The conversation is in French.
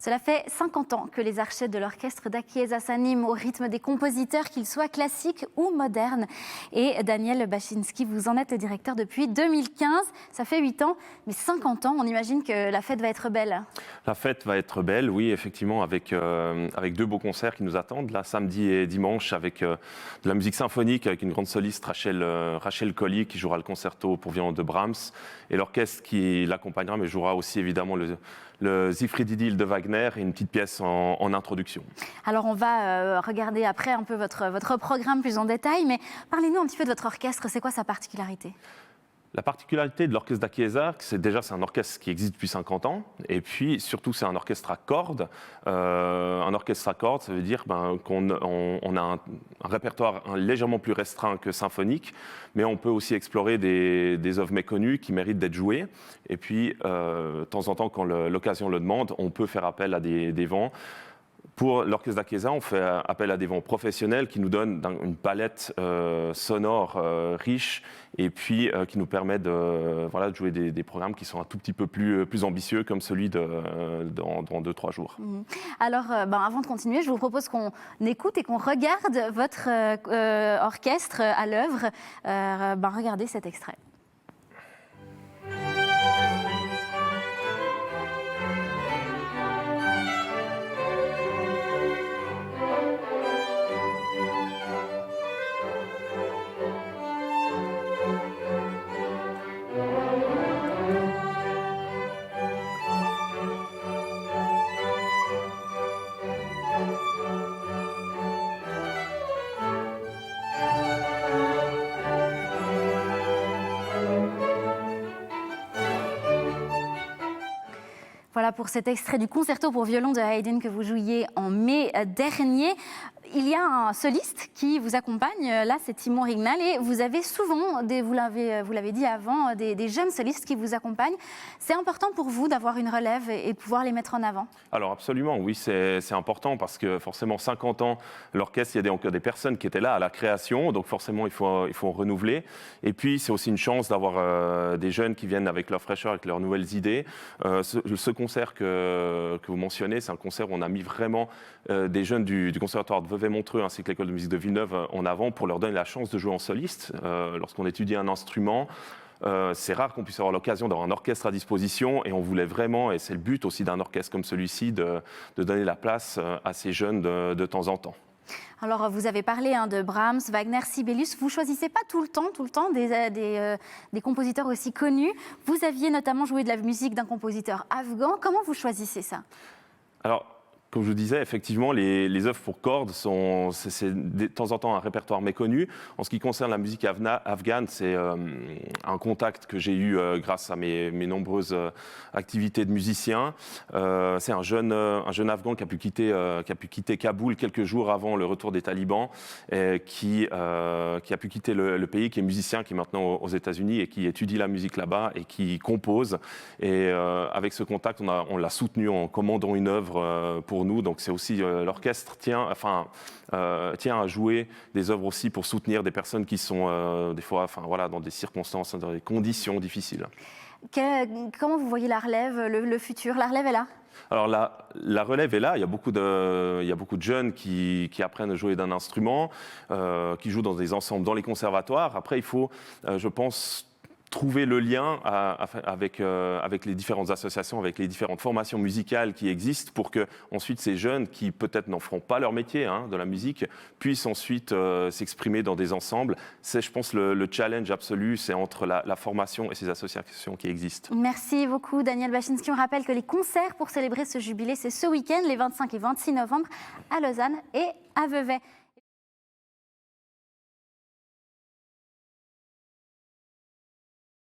Cela fait 50 ans que les archets de l'orchestre d'Achiesa s'animent au rythme des compositeurs, qu'ils soient classiques ou modernes. Et Daniel Baczynski, vous en êtes le directeur depuis 2015. Ça fait 8 ans, mais 50 ans, on imagine que la fête va être belle. La fête va être belle, oui, effectivement, avec 2 beaux concerts qui nous attendent, là, samedi et dimanche, avec de la musique symphonique, avec une grande soliste, Rachel Colli, qui jouera le concerto pour violon de Brahms, et l'orchestre qui l'accompagnera, mais jouera aussi évidemment le Siegfried Idyll de Wagner et une petite pièce en introduction. Alors on va regarder après un peu votre programme plus en détail, mais parlez-nous un petit peu de votre orchestre, c'est quoi sa particularité ? La particularité de l'orchestre d'Achiesa, c'est un orchestre qui existe depuis 50 ans, et puis surtout c'est un orchestre à cordes. Un orchestre à cordes, ça veut dire qu'on a un répertoire légèrement plus restreint que symphonique, mais on peut aussi explorer des œuvres méconnues qui méritent d'être jouées. Et puis, de temps en temps, quand l'occasion le demande, on peut faire appel à des vents. Pour l'orchestre d'Achiesa, on fait appel à des vents professionnels qui nous donnent une palette sonore riche et puis qui nous permet de jouer des programmes qui sont un tout petit peu plus ambitieux comme celui dans 2-3 jours. Alors, avant de continuer, je vous propose qu'on écoute et qu'on regarde votre orchestre à l'œuvre. Regardez cet extrait. Voilà pour cet extrait du concerto pour violon de Haydn que vous jouiez en mai dernier. Il y a un soliste qui vous accompagne, là c'est Timon Rignal, et vous avez souvent, vous l'avez dit avant, des jeunes solistes qui vous accompagnent. C'est important pour vous d'avoir une relève et de pouvoir les mettre en avant? Alors absolument, oui, c'est important parce que forcément 50 ans, l'orchestre, il y a encore des personnes qui étaient là à la création, donc forcément il faut renouveler. Et puis c'est aussi une chance d'avoir des jeunes qui viennent avec leur fraîcheur, avec leurs nouvelles idées. Ce concert que vous mentionnez, c'est un concert où on a mis vraiment des jeunes du conservatoire de Vevey-Montreux ainsi que l'école de musique de Villeneuve en avant pour leur donner la chance de jouer en soliste. Lorsqu'on étudie un instrument, c'est rare qu'on puisse avoir l'occasion d'avoir un orchestre à disposition et on voulait vraiment, et c'est le but aussi d'un orchestre comme celui-ci, de donner la place à ces jeunes de temps en temps. Alors, vous avez parlé de Brahms, Wagner, Sibelius. Vous ne choisissez pas tout le temps des compositeurs aussi connus. Vous aviez notamment joué de la musique d'un compositeur afghan. Comment vous choisissez ça ? Alors, comme je vous disais, effectivement, les œuvres pour cordes c'est de temps en temps un répertoire méconnu. En ce qui concerne la musique afghane, c'est un contact que j'ai eu grâce à mes nombreuses activités de musicien. C'est un jeune Afghan qui a pu quitter Kaboul quelques jours avant le retour des talibans, et qui a pu quitter le pays, qui est musicien, qui est maintenant aux États-Unis et qui étudie la musique là-bas et qui compose. Et avec ce contact, on l'a soutenu en commandant une œuvre pour nous, donc c'est aussi l'orchestre tient à jouer des œuvres aussi pour soutenir des personnes qui sont des fois dans des circonstances, dans des conditions difficiles. Comment vous voyez la relève, le futur? La relève est là? Alors la relève est là, il y a beaucoup de jeunes qui apprennent à jouer d'un instrument, qui jouent dans des ensembles, dans les conservatoires. Après, il faut, je pense, trouver le lien avec les différentes associations, avec les différentes formations musicales qui existent pour que ensuite ces jeunes qui peut-être n'en feront pas leur métier de la musique puissent ensuite s'exprimer dans des ensembles. C'est, je pense, le challenge absolu, c'est entre la formation et ces associations qui existent. Merci beaucoup Daniel Baczynski. On rappelle que les concerts pour célébrer ce jubilé, c'est ce week-end, les 25 et 26 novembre, à Lausanne et à Vevey.